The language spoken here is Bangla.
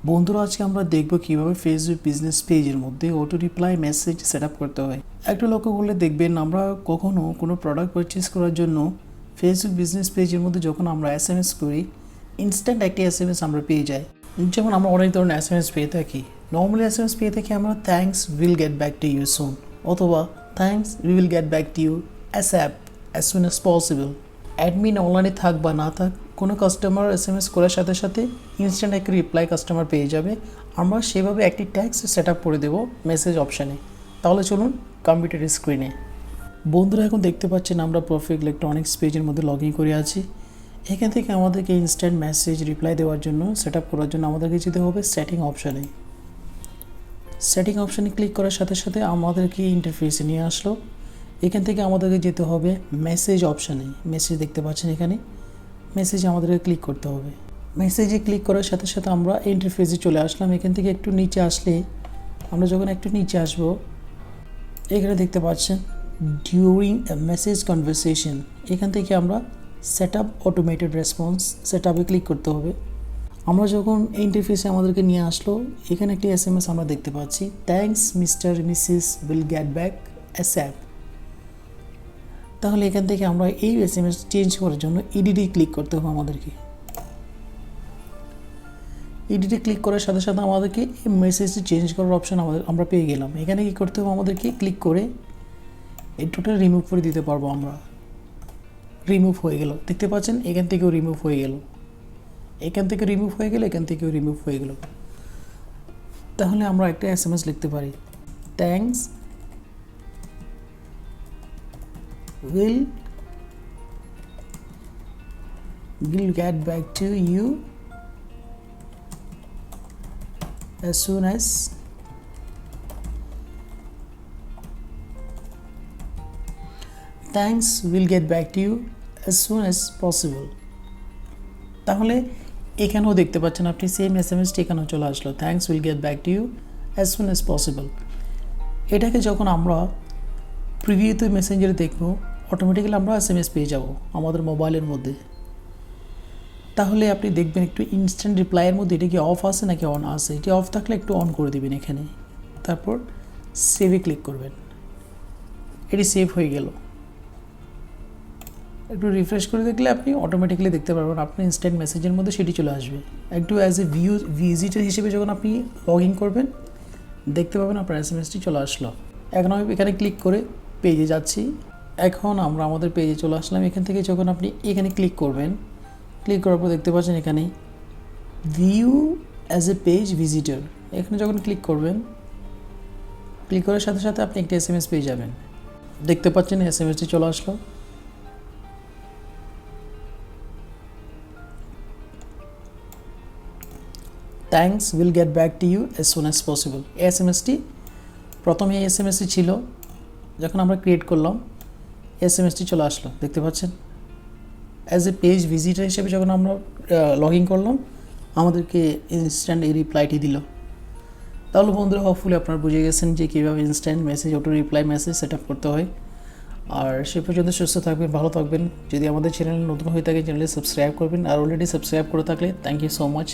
বন্ধুরা আজকে আমরা দেখব কিভাবে ফেসবুক বিজনেস পেজের মধ্যে auto reply message set up করতে হয়। একটু লক্ষ্য করলে দেখবেন আমরা কখনো কোনো প্রোডাক্ট পারচেজ করার জন্য ফেসবুক বিজনেস পেজের মধ্যে যখন আমরা এসএমএস করি ইনস্ট্যান্ট একটি এসএমএস আমরা পেয়ে যাই। যেমন আমরা অনেক ধরনের এসএমএস পেয়ে থাকি। নর্মালি এসএমএস পেয়ে থাকি আমরা thanks will get back to you soon, অথবা thanks we will get back to you ASAP as soon as possible. Admin অনলাইনে থাক বা না থাক, কোনো কাস্টমার এসএমএস করার সাথে সাথে ইনস্ট্যান্ট একটা রিপ্লাই কাস্টমার পেয়ে যাবে। আমরা সেভাবে একটি ট্যাক্স সেট আপ করে দেবো মেসেজ অপশানে। তাহলে চলুন কম্পিউটার স্ক্রিনে। বন্ধুরা এখন দেখতে পাচ্ছেন আমরা প্রফিট ইলেকট্রনিক্স পেজের মধ্যে লগ ইন করে আছি। এখান থেকে আমাদেরকে ইনস্ট্যান্ট মেসেজ রিপ্লাই দেওয়ার জন্য সেট আপ করার জন্য আমাদেরকে যেতে হবে সেটিং অপশানে। সেটিং অপশানে ক্লিক করার সাথে সাথে আমাদেরকে ইন্টারফেসে নিয়ে আসলো। এখান থেকে আমাদেরকে যেতে হবে মেসেজ অপশানে। মেসেজ দেখতে পাচ্ছেন এখানে, মেসেজে আমাদেরকে ক্লিক করতে হবে। মেসেজে ক্লিক করার সাথে সাথে আমরা ইন্টারফেসে চলে আসলাম। এখান থেকে একটু নিচে আসলে আমরা যখন একটু নিচে আসব এখানে দেখতে পাচ্ছেন ডিউরিং এ মেসেজ কনভারসেশন। এখান থেকে আমরা set up automated response set আপে ক্লিক করতে হবে। আমরা যখন ইন্টারফেসে আমাদেরকে নিয়ে আসলো এখানে একটি এসএমএস আমরা দেখতে পাচ্ছি, thanks mister missus will get back ASAP. তাহলে এখান থেকে আমরা এই এসএমএস চেঞ্জ করার জন্য এডিটে ক্লিক করতে হবে আমাদেরকে। এডিটে ক্লিক করার সাথে সাথে আমাদেরকে এই মেসেজটি চেঞ্জ করার অপশান আমরা পেয়ে গেলাম। এখানে কী করতে হবে আমাদেরকে, ক্লিক করে এই টোটাল রিমুভ করে দিতে পারবো আমরা। রিমুভ হয়ে গেল, দেখতে পাচ্ছেন এখান থেকেও রিমুভ হয়ে গেল, এখান থেকে রিমুভ হয়ে গেল, এখান থেকেও রিমুভ হয়ে গেল। তাহলে আমরা একটা এসএমএস লিখতে পারি, thanks will get back to you as soon as thanks will get back to you as soon as possible। তাহলে এখানেও দেখতে পাচ্ছেন আপনি সেম এসএমএসটি এখানেও চলে আসলো, thanks will get back to you as soon as possible. এটাকে যখন আমরা প্রিভিউতে মেসেঞ্জারে দেখব অটোমেটিক্যালি আমরা এসএমএস পেয়ে যাব আমাদের মোবাইলের মধ্যে। তাহলে আপনি দেখবেন একটু ইনস্ট্যান্ট রিপ্লাইয়ের মধ্যে এটা কি অফ আছে নাকি অন আছে। এটি অফ থাকলে একটু অন করে দেবেন এখানে, তারপর সেভে ক্লিক করবেন। এটি সেভ হয়ে গেল। একটু রিফ্রেশ করে দেখলে আপনি অটোমেটিক্যালি দেখতে পারবেন আপনার ইনস্ট্যান্ট মেসেজের মধ্যে সেটি চলে আসবে। একটু অ্যাজ এ ভিজিটার হিসেবে যখন আপনি লগ ইন করবেন দেখতে পাবেন আপনার এসএমএসটি চলে আসলো। এখন আমি এখানে ক্লিক করে পেজে যাচ্ছি। এখন আমরা আমাদের পেজে চলে আসলাম। এখান থেকে যখন আপনি এখানে ক্লিক করবেন, ক্লিক করার পর দেখতে পাচ্ছেন এখানে view as a page visitor. এখানে যখন ক্লিক করবেন, ক্লিক করার সাথে সাথে আপনি একটা এসএমএস পেয়ে যাবেন। দেখতে পাচ্ছেন এসএমএসটি চলে আসলো। Thanks will get back to you as soon as possible. এই এসএমএসটি প্রথমে এই এসএমএসটি ছিল, যখন আমরা ক্রিয়েট করলাম এসএমএসটি চলে আসলো। দেখতে পাচ্ছেন অ্যাজ এ পেজ ভিজিটার হিসেবে যখন আমরা লগ ইন করলাম আমাদেরকে ইনস্ট্যান্ট এই রিপ্লাইটি দিল। তাহলে বন্ধুরা হোপফুলি আপনারা বুঝে গেছেন যে কীভাবে instant message auto reply message set up করতে হয়। আর সে পর্যন্ত সুস্থ থাকবেন, ভালো থাকবেন। যদি আমাদের চ্যানেল নতুন হয়ে থাকে চ্যানেলে সাবস্ক্রাইব করবেন, আর অলরেডি সাবস্ক্রাইব করে থাকলে থ্যাংক ইউ সো মাচ।